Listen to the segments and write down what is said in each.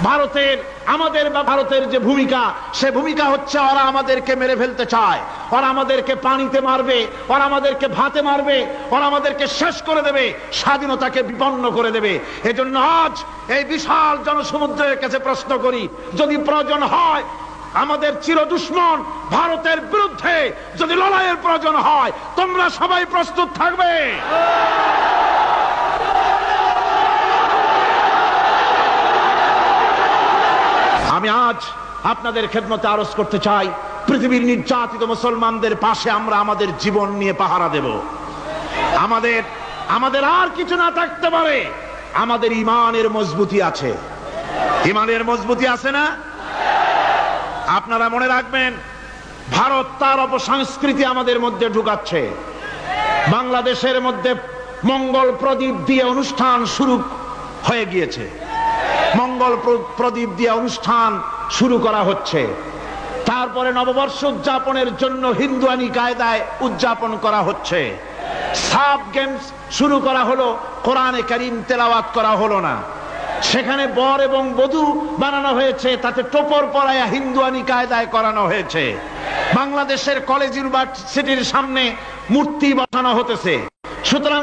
ভারতের যে ভূমিকা, সে ভূমিকা হচ্ছে ওরা আমাদেরকে মেরে ফেলতে চায়, ওরা আমাদেরকে পানিতে মারবে, ওরা আমাদেরকে ভাতে মারবে, ওরা আমাদেরকে শেষ করে দেবে, স্বাধীনতাকে বিপন্ন করে দেবে। এজন্য আজ এই বিশাল জনসমুদ্রের কাছে প্রশ্ন করি, যদি প্রয়োজন হয় আমাদের চির দুশ্মন ভারতের বিরুদ্ধে যদি লড়াইয়ের প্রয়োজন হয়, তোমরা সবাই প্রস্তুত থাকবে? আমি আজ আপনাদের খেদমতে আরজ করতে চাই, পৃথিবীর নির্যাতিত মুসলমানদের পাশে আমরা আমাদের জীবন নিয়ে পাহারা দেব। আমাদের আর কিছু না থাকতে পারে, আমাদের ঈমানের মজবুতি আছে। ঈমানের মজবুতি আছে না? আপনারা মনে রাখবেন, ভারত তার অপসংস্কৃতি আমাদের মধ্যে ঢুকাচ্ছে। বাংলাদেশের মধ্যে মঙ্গল প্রদীপ দিয়ে অনুষ্ঠান শুরু হয়ে গিয়েছে, মঙ্গল প্রদীপ দিয়ে অনুষ্ঠান শুরু করা হচ্ছে। তারপরে নববর্ষ উদযাপনের জন্য হিন্দুয়ানি কায়দায় উদযাপন করা হচ্ছে। সাব গেমস শুরু করা হলো, কোরআনে কারীম তেলাওয়াত করা হলো না। সেখানে বর এবং বধূ বানানো হয়েছে, তাতে টোপর পরায়া হিন্দুয়ানি কায়দায় করানো হয়েছে। বাংলাদেশের কলেজ ইউনিভার্সিটির সামনে মূর্তি বসানো হতেছে। সুতরাং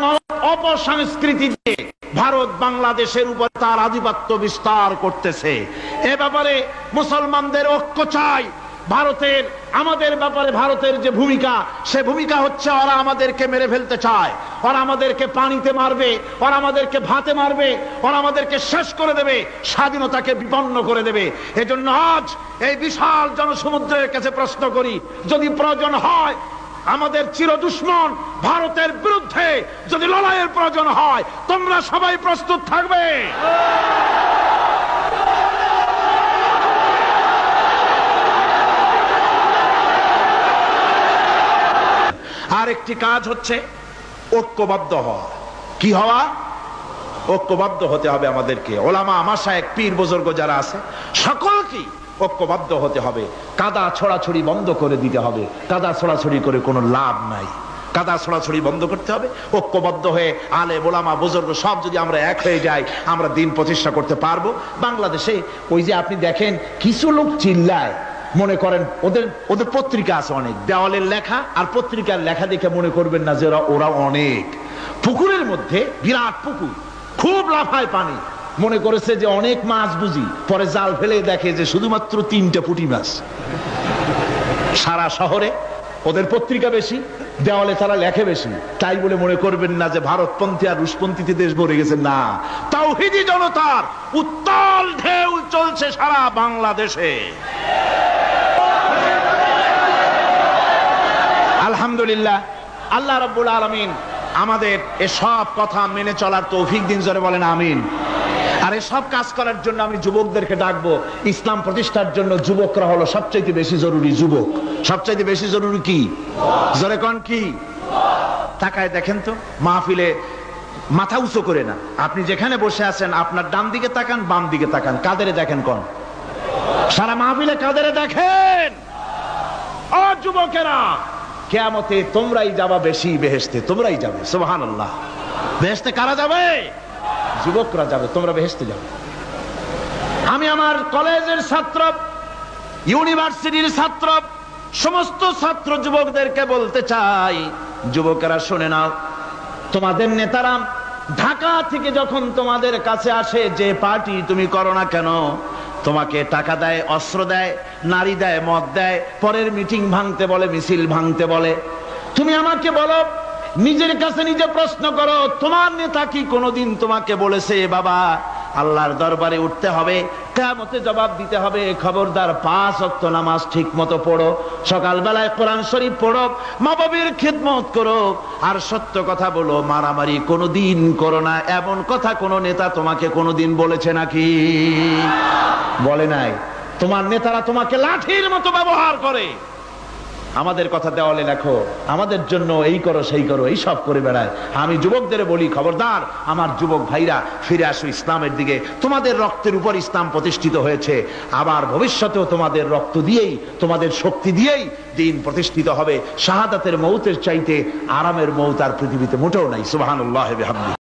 অপসংস্কৃতি দিয়ে ভারত বাংলাদেশের উপর তার আধিপত্য বিস্তার করতেছে। এ ব্যাপারে মুসলমানদের ঐক্য চাই। আমাদের ব্যাপারে ভারতের যে ভূমিকা, সে ভূমিকা হচ্ছে ওরা আমাদেরকে মেরে ফেলতে চায়, ওরা আমাদেরকে পানিতে মারবে, ওরা আমাদেরকে ভাতে মারবে, ওরা আমাদেরকে শেষ করে দেবে, স্বাধীনতাকে বিপন্ন করে দেবে। এজন্য আজ এই বিশাল জনসমুদ্রের কাছে প্রশ্ন করি, যদি প্রয়োজন হয় আমাদের চির দুশ্মন ভারতের বিরুদ্ধে যদি লড়াইয়ের প্রয়োজন হয়, তোমরা সবাই প্রস্তুত থাকবে? আর একটি কাজ হচ্ছে ঐক্যবদ্ধ হওয়া। কি হওয়া? ঐক্যবদ্ধ হতে হবে আমাদেরকে। ওলামা, মাশায়েখ, পীর বুজুর্গ যারা আছে সকলকে ঐক্যবদ্ধ হতে হবে। কাদা ছড়াছড়ি বন্ধ করে দিতে হবে। কাদা ছড়াছড়ি করে কোনো লাভ নাই। কাদা ছড়াছড়ি বন্ধ করতে হবে। ঐক্যবদ্ধ হয়ে আলেম, ওলামা, বুজুর্গ সব যদি আমরা এক হয়ে যাই, আমরা দিন প্রতিষ্ঠা করতে পারবো। বাংলাদেশে ওই যে আপনি দেখেন কিছু লোক চিল্লায়, মনে করেন ওদের পত্রিকা আছে অনেক, দেওয়ালের লেখা আর পত্রিকার লেখা দেখে মনে করবেন না যে ওরা অনেক। পুকুরের মধ্যে বিরাট পুকুর, খুব লাফায় পানি, মনে করেছে যে অনেক মাছ বুঝি, পরে জাল ফেলে দেখে যে শুধুমাত্র 3টে পুঁটি মাছ। সারা শহরে ওদের পত্রিকা বেশি, দেওয়ালে তারা লেখে বেশি, তাই বলে মনে করবেন না যে ভারতপন্থী আর রুশপন্থীতে দেশ ভরে গেছে। না, তাওহীদি জনতার উত্তাল ঢেউ চলছে সারা বাংলাদেশে। আলহামদুলিল্লাহ, আল্লাহ রাব্বুল আলামিন আমাদের এসব কথা মেনে চলার তৌফিক দিন। জোরে বলেন আমিন। আর এসব কাজ করার জন্য আমি যুবকদেরকে ডাকবো। ইসলাম প্রতিষ্ঠার জন্য যুবকরা হলো সবচাইতে বেশি জরুরি। যুবক সবচাইতে বেশি জরুরি কি? জোরে কোন কি? তাকায় দেখেন তো, মাহফিলে মাথা উঁচু করে না, আপনি যেখানে বসে আছেন আপনার ডান দিকে তাকান, বাম দিকে তাকান, কাদেরে দেখেন? কোন? সারা মাহফিলে কাদেরে দেখেন? ও যুবকেরা, কিয়ামতে তোমরাই যাবা বেশি বেহেশতে, তোমরাই যাবে। সুবহানাল্লাহ। বেহেশতে কারা যাবে? যুবকরা যাবে, তোমরা বেহেশতে যাবে। আমি আমার কলেজের ছাত্র, ইউনিভার্সিটির ছাত্র, সমস্ত ছাত্র যুবকদেরকে বলতে চাই, যুবকেরা শুনে নাও, তোমাদের নেতারা ঢাকা থেকে যখন তোমাদের কাছে আসে, যে পার্টি তুমি করো না কেন, তোমাকে টাকা দেয়, অস্ত্র দেয়, নারী দেয়, মদ দেয়, পরের মিটিং ভাঙতে বলে, মিছিল ভাঙতে বলে। তুমি আমাকে বলো, নিজের কাছে নিজে প্রশ্ন করো, তোমার নেতা কি কোনোদিন তোমাকে বলেছে বাবা আল্লাহর দরবারে উঠতে হবে, কিয়ামতে জবাব দিতে হবে, খবরদার 5 ওয়াক্ত নামাজ ঠিক মতো পড়ো, সকালবেলায় কোরআন শরীফ পড়ো, মা বাবার খিদমত করো, আর সত্য কথা বলো, মারামারি কোনোদিন করো না, এমন কথা কোন নেতা তোমাকে কোনোদিন বলেছে নাকি? বলে নাই। তোমার নেতারা তোমাকে লাঠির মতো ব্যবহার করে। আমাদের কথা দেওয়ালে লেখো, আমাদের জন্য এই করো সেই করো, এই সব করে বেড়ায়। আমি যুবকদের বলি, খবরদার আমার যুবক ভাইরা, ফিরে আসো ইসলামের দিকে। তোমাদের রক্তের উপর ইসলাম প্রতিষ্ঠিত হয়েছে, আবার ভবিষ্যতেও তোমাদের রক্ত দিয়েই, তোমাদের শক্তি দিয়েই দিন প্রতিষ্ঠিত হবে। শাহাদাতের মৌতের চাইতে আরামের মৌত আর পৃথিবীতে মোটেও নাই। সুবহানাল্লাহ বিহামদিহি।